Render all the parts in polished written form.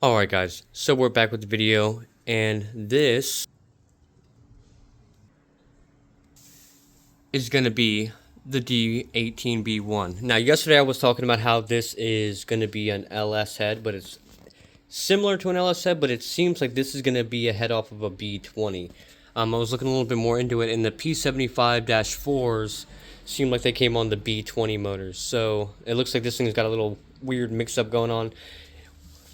Alright guys, so we're back with the video, and this is going to be the B18B1. Now yesterday I was talking about how this is going to be an LS head, but it's similar to an LS head, but it seems like this is going to be a head off of a B20. I was looking a little bit more into it, and the P75-4s seem like they came on the B20 motors, so it looks like this thing's got a little weird mix-up going on.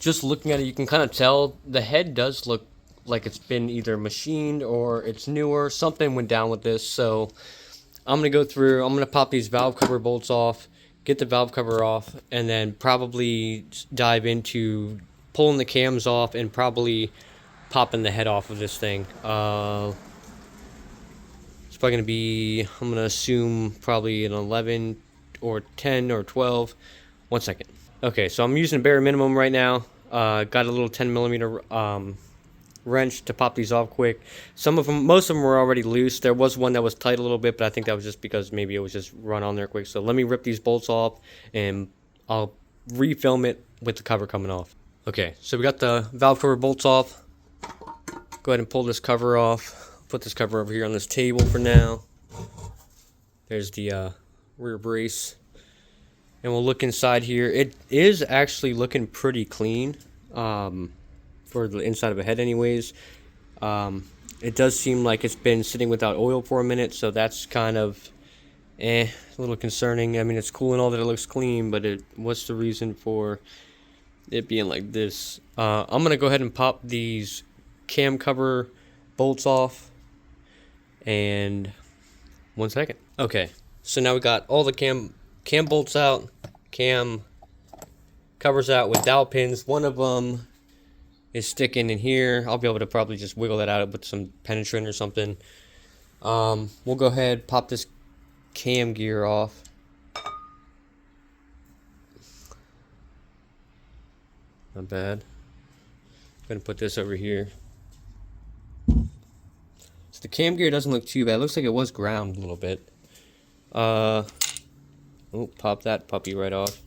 Just looking at it, you can kind of tell the head does look like it's been either machined or it's newer. Something went down with this, so I'm going to go through, I'm going to pop these valve cover bolts off, get the valve cover off, and then probably dive into pulling the cams off and probably popping the head off of this thing. It's probably going to be, I'm going to assume probably an 11 or 10 or 12. 1 second. Okay, so I'm using bare minimum right now. Got a little 10mm wrench to pop these off quick. Some of them, most of them were already loose. There was one that was tight a little bit, but I think that was just because maybe it was just run on there quick. So let me rip these bolts off, and I'll refilm it with the cover coming off. Okay, so we got the valve cover bolts off. Go ahead and pull this cover off. Put this cover over here on this table for now. There's the rear brace. And we'll look inside here. It is actually looking pretty clean for the inside of a head anyways. It does seem like it's been sitting without oil for a minute, so that's kind of a little concerning. I mean, it's cool and all that it looks clean, but what's the reason for it being like this? I'm going to go ahead and pop these cam cover bolts off. And 1 second. Okay, so now we got all the cam bolts out, cam covers out with dowel pins. One of them is sticking in here. I'll be able to probably just wiggle that out with some penetrant or something. We'll go ahead, pop this cam gear off. Not bad. Gonna put this over here. So the cam gear doesn't look too bad. It looks like it was ground a little bit. Oh, pop that puppy right off.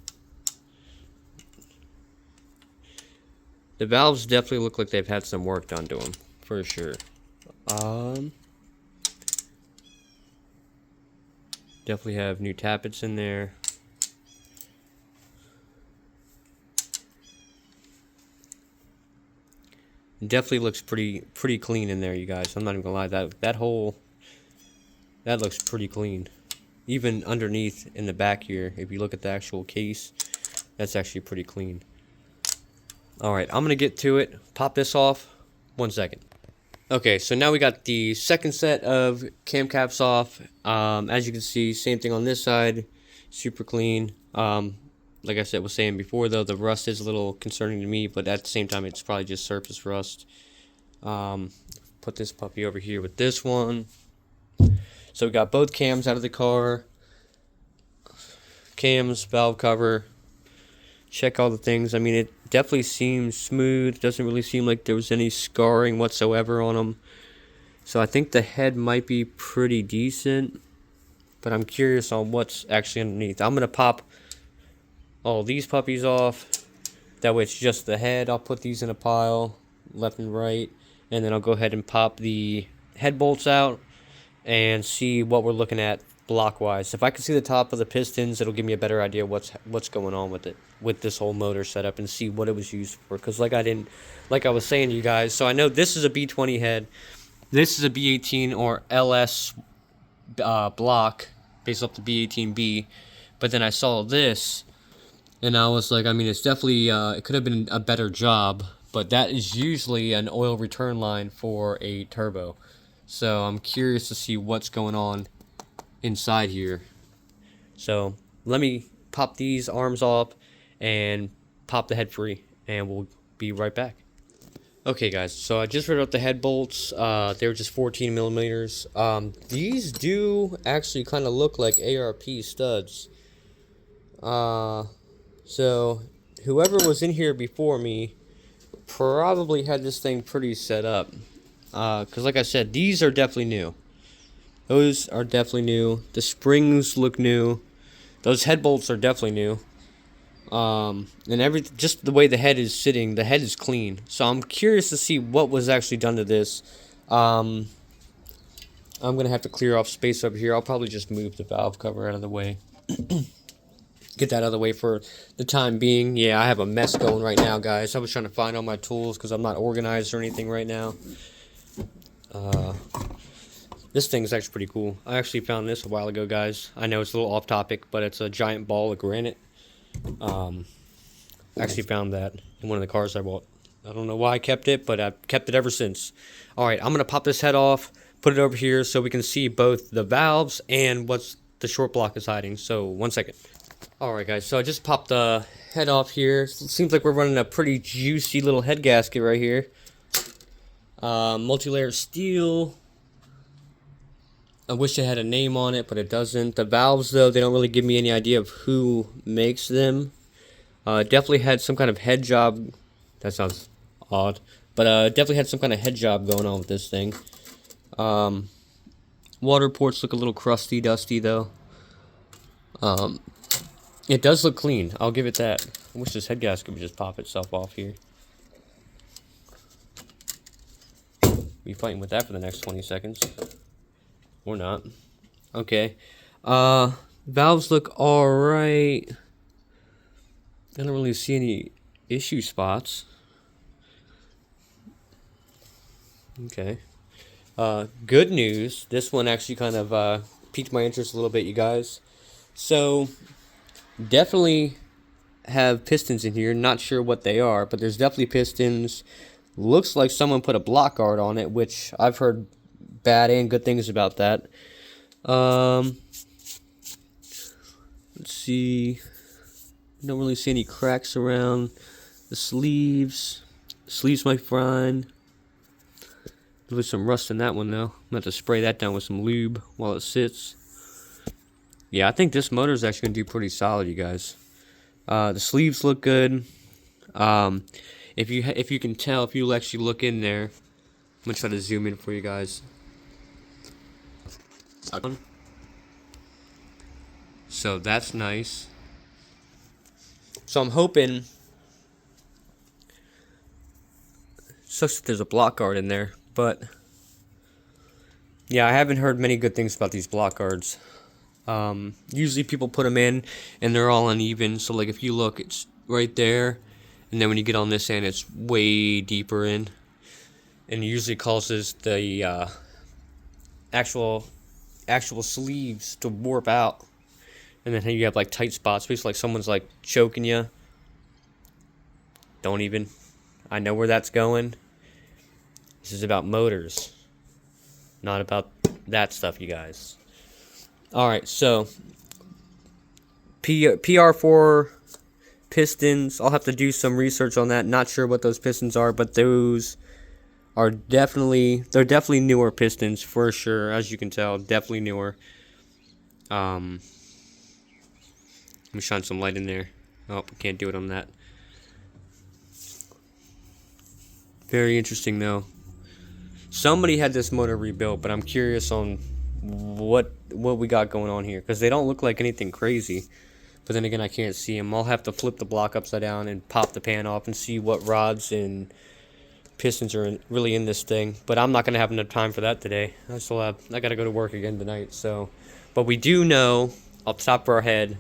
The valves definitely look like they've had some work done to them, for sure. Definitely have new tappets in there. It definitely looks pretty clean in there, you guys. I'm not even gonna lie. That looks pretty clean. Even underneath in the back here, if you look at the actual case, that's actually pretty clean. Alright, I'm going to get to it. Pop this off. 1 second. Okay, so now we got the second set of cam caps off. As you can see, same thing on this side. Super clean. Like I said, was saying before though, the rust is a little concerning to me, but at the same time, it's probably just surface rust. Put this puppy over here with this one. So we got both cams out of the car. Cams, valve cover. Check all the things. I mean, it definitely seems smooth. Doesn't really seem like there was any scarring whatsoever on them. So I think the head might be pretty decent. But I'm curious on what's actually underneath. I'm going to pop all these puppies off. That way it's just the head. I'll put these in a pile, left and right. And then I'll go ahead and pop the head bolts out and see what we're looking at block-wise. If I can see the top of the pistons, it'll give me a better idea what's going on with it, with this whole motor setup, and see what it was used for. Because like I was saying to you guys, so I know this is a B20 head, this is a B18 or LS block based off the B18B, but then I saw this, and I was like, I mean, it's definitely it could have been a better job, but that is usually an oil return line for a turbo. So I'm curious to see what's going on inside here. So let me pop these arms off and pop the head free, and we'll be right back. Okay guys, so I just ripped out the head bolts. They were just 14 millimeters. These do actually kind of look like ARP studs. So whoever was in here before me probably had this thing pretty set up. Because like I said, these are definitely new. Those are definitely new. The springs look new. Those head bolts are definitely new. And just the way the head is sitting, the head is clean. So I'm curious to see what was actually done to this. I'm gonna have to clear off space up here. I'll probably just move the valve cover out of the way. Get that out of the way for the time being. Yeah, I have a mess going right now, guys. I was trying to find all my tools because I'm not organized or anything right now. This thing is actually pretty cool. I actually found this a while ago, guys. I know it's a little off topic, but it's a giant ball of granite. I actually found that in one of the cars I bought. I don't know why I kept it, but I've kept it ever since. Alright, I'm going to pop this head off, put it over here so we can see both the valves and what's the short block is hiding. So, 1 second. Alright guys, so I just popped the head off here. Seems like we're running a pretty juicy little head gasket right here. Multi-layer steel. I wish it had a name on it, but it doesn't. The valves, though, they don't really give me any idea of who makes them. Definitely had some kind of head job. That sounds odd. But definitely had some kind of head job going on with this thing. Water ports look a little crusty, dusty, though. It does look clean. I'll give it that. I wish this head gasket would just pop itself off here. Be fighting with that for the next 20 seconds. Or not. Okay. Valves look alright. I don't really see any issue spots. Okay. Good news. This one actually kind of piqued my interest a little bit, you guys. So, definitely have pistons in here. Not sure what they are, but there's definitely pistons. Looks like someone put a block guard on it, which I've heard bad and good things about that. Let's see. Don't really see any cracks around the sleeves. Sleeves might be fine. There's some rust in that one though. I'm gonna have to spray that down with some lube while it sits. Yeah, I think this motor is actually gonna do pretty solid, you guys. The sleeves look good. If you can tell, if you actually look in there, I'm gonna try to zoom in for you guys. So that's nice. So I'm hoping. Sucks that there's a block guard in there, but yeah, I haven't heard many good things about these block guards. Usually people put them in and they're all uneven. So like if you look, it's right there, and then when you get on this end, it's way deeper in, and it usually causes the actual sleeves to warp out, and then you have like tight spots, basically like someone's like choking you. Don't even. I know where that's going. This is about motors, not about that stuff, you guys. Alright, so PR4 pistons. I'll have to do some research on that. Not sure what those pistons are, but those are they're definitely newer pistons for sure, as you can tell. Definitely newer. Let me shine some light in there. Oh, can't do it on that. Very interesting though. Somebody had this motor rebuilt, but I'm curious on what we got going on here, because they don't look like anything crazy. But then again, I can't see them. I'll have to flip the block upside down and pop the pan off and see what rods and pistons are really in this thing. But I'm not gonna have enough time for that today. I gotta go to work again tonight. So, but we do know off the top of our head,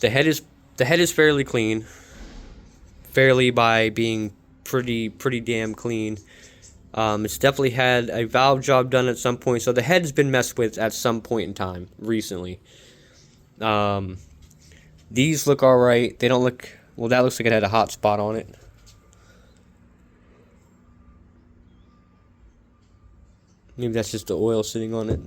the head is fairly clean. Fairly by being pretty damn clean. It's definitely had a valve job done at some point, so the head's been messed with at some point in time recently. These look alright. They don't look, well, that looks like it had a hot spot on it. Maybe that's just the oil sitting on it.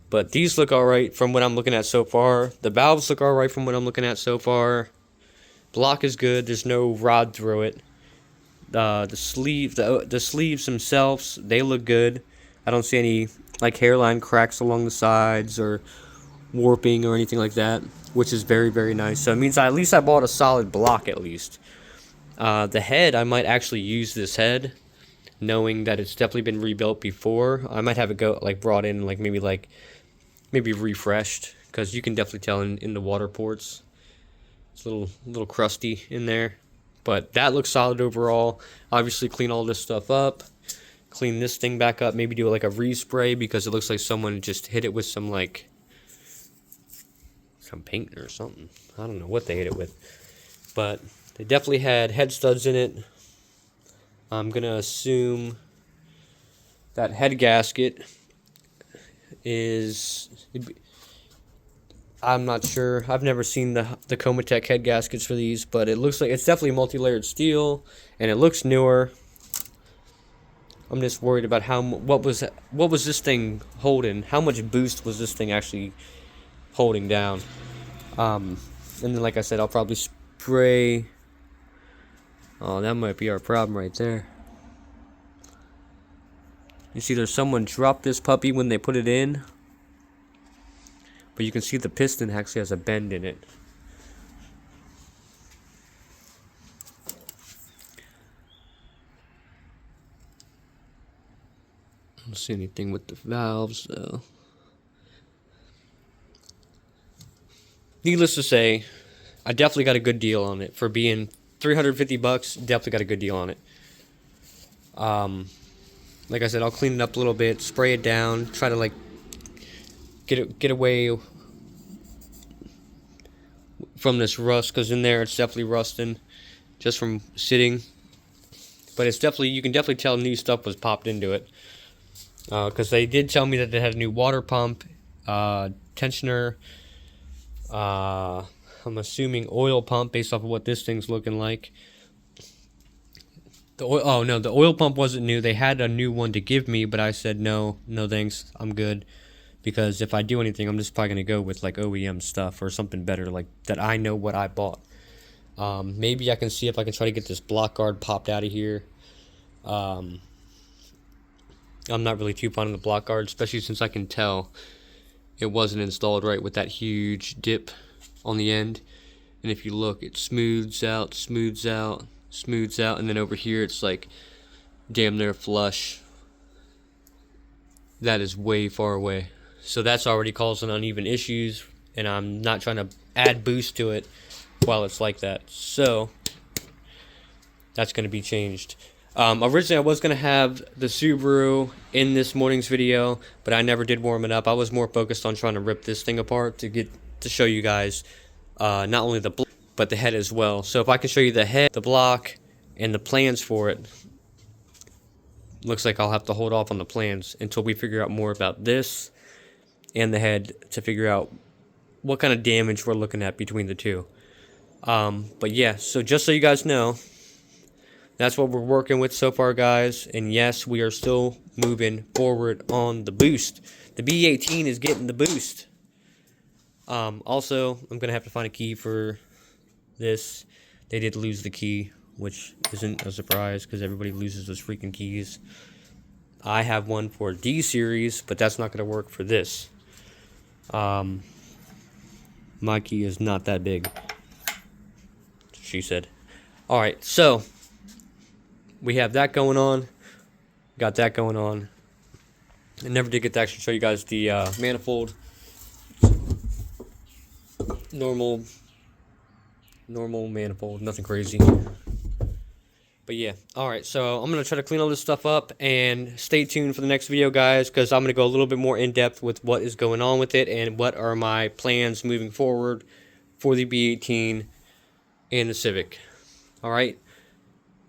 But these look alright from what I'm looking at so far. The valves look alright from what I'm looking at so far. Block is good. There's no rod through it. The sleeves themselves, they look good. I don't see any like hairline cracks along the sides or warping or anything like that, which is very nice. So it means at least I bought a solid block at least. The head, I might actually use this head, knowing that it's definitely been rebuilt before. I might have it go like brought in, maybe refreshed, because you can definitely tell in the water ports. It's a little crusty in there, but that looks solid overall. Obviously, clean all this stuff up, clean this thing back up, maybe do like a respray because it looks like someone just hit it with some paint or something. I don't know what they hit it with, but they definitely had head studs in it. I'm gonna assume that head gasket is, I'm not sure. I've never seen the Comatech head gaskets for these, but it looks like it's definitely multi-layered steel, and it looks newer. I'm just worried about what was this thing holding? How much boost was this thing actually holding down? And then, like I said, I'll probably spray. Oh, that might be our problem right there. You see, there's someone dropped this puppy when they put it in. But you can see the piston actually has a bend in it. I don't see anything with the valves though. Needless to say, I definitely got a good deal on it. For being $350, definitely got a good deal on it. Like I said, I'll clean it up a little bit, spray it down, try to like get away from this rust, because in there it's definitely rusting just from sitting. But it's definitely, you can definitely tell new stuff was popped into it, because they did tell me that they had a new water pump, tensioner, I'm assuming oil pump based off of what this thing's looking like. The oil, oh no, the oil pump wasn't new. They had a new one to give me, but I said no thanks, I'm good. Because if I do anything, I'm just probably going to go with like OEM stuff or something better, like that I know what I bought. Maybe I can see if I can try to get this block guard popped out of here. I'm not really too fond of the block guard, especially since I can tell it wasn't installed right with that huge dip on the end. And if you look, it smooths out, and then over here it's like damn near flush. That is way far away. So that's already causing uneven issues, and I'm not trying to add boost to it while it's like that. So that's going to be changed. Originally, I was going to have the Subaru in this morning's video, but I never did warm it up. I was more focused on trying to rip this thing apart to show you guys not only the block, but the head as well. So if I can show you the head, the block, and the plans for it, looks like I'll have to hold off on the plans until we figure out more about this and the head to figure out what kind of damage we're looking at between the two. But yeah, so just so you guys know, that's what we're working with so far, guys. And yes, we are still moving forward on the boost. The B18 is getting the boost. Also, I'm going to have to find a key for this. They did lose the key, which isn't a surprise because everybody loses those freaking keys. I have one for D series, but that's not going to work for this. My key is not that big, she said. Alright, so we have that going on. Got that going on. I never did get to actually show you guys the manifold. Normal manifold, nothing crazy. But yeah, alright, so I'm going to try to clean all this stuff up, and stay tuned for the next video, guys, because I'm going to go a little bit more in-depth with what is going on with it, and what are my plans moving forward for the B18 and the Civic. Alright,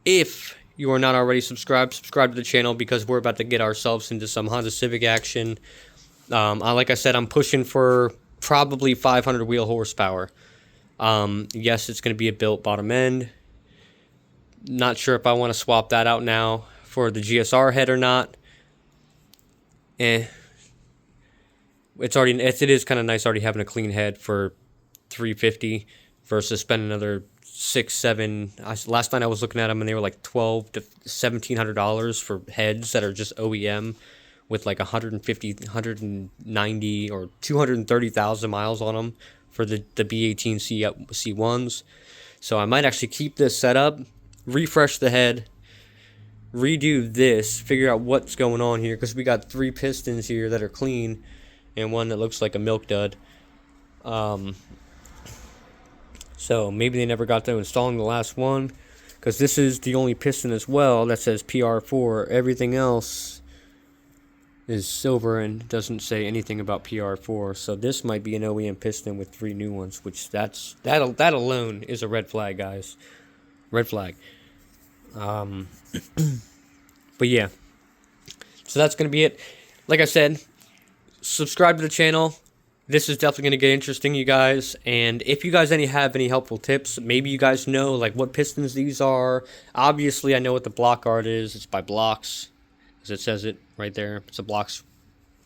if you are not already subscribed, subscribe to the channel, because we're about to get ourselves into some Honda Civic action. Like I said, I'm pushing for probably 500 wheel horsepower. Yes, it's going to be a built bottom end. Not sure if I want to swap that out now for the GSR head or not. It is kind of nice already having a clean head for $350 versus spending another $600-700. Last night I was looking at them and they were like $1,200 to $1,700 for heads that are just OEM with like 150, 190, or 230,000 miles on them for the B18 C1s. So I might actually keep this set up, refresh the head, redo this, figure out what's going on here, because we got 3 pistons here that are clean and one that looks like a milk dud. So maybe they never got to installing the last one, because this is the only piston as well that says PR4. Everything else is silver and doesn't say anything about PR4. So this might be an OEM piston with 3 new ones, which that alone is a red flag, guys. Red flag. But yeah. So that's going to be it. Like I said, subscribe to the channel. This is definitely going to get interesting, you guys. And if you guys have any helpful tips, maybe you guys know like what pistons these are. Obviously, I know what the block guard is. It's by Blocks, as it says it right there. It's a Blocks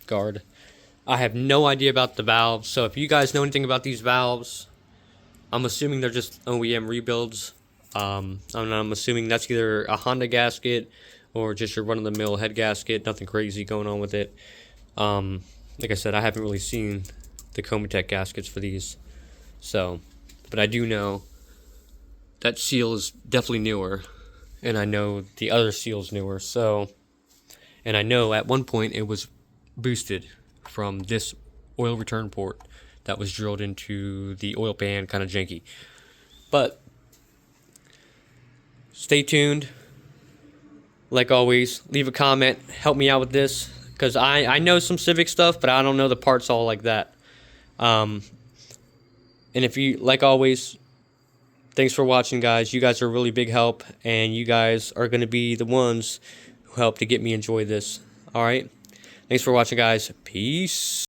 guard. I have no idea about the valves. So if you guys know anything about these valves, I'm assuming they're just OEM rebuilds. I'm assuming that's either a Honda gasket or just your run-of-the-mill head gasket. Nothing crazy going on with it. Like I said, I haven't really seen the Comatech gaskets for these. So, but I do know that seal is definitely newer. And I know the other seal's newer. So, and I know at one point it was boosted from this oil return port that was drilled into the oil pan, kind of janky. But stay tuned. Like always, leave a comment. Help me out with this, because I know some Civic stuff, but I don't know the parts all like that. And if you, like always, thanks for watching, guys. You guys are a really big help, and you guys are going to be the ones who help to get me enjoy this. All right? Thanks for watching, guys. Peace.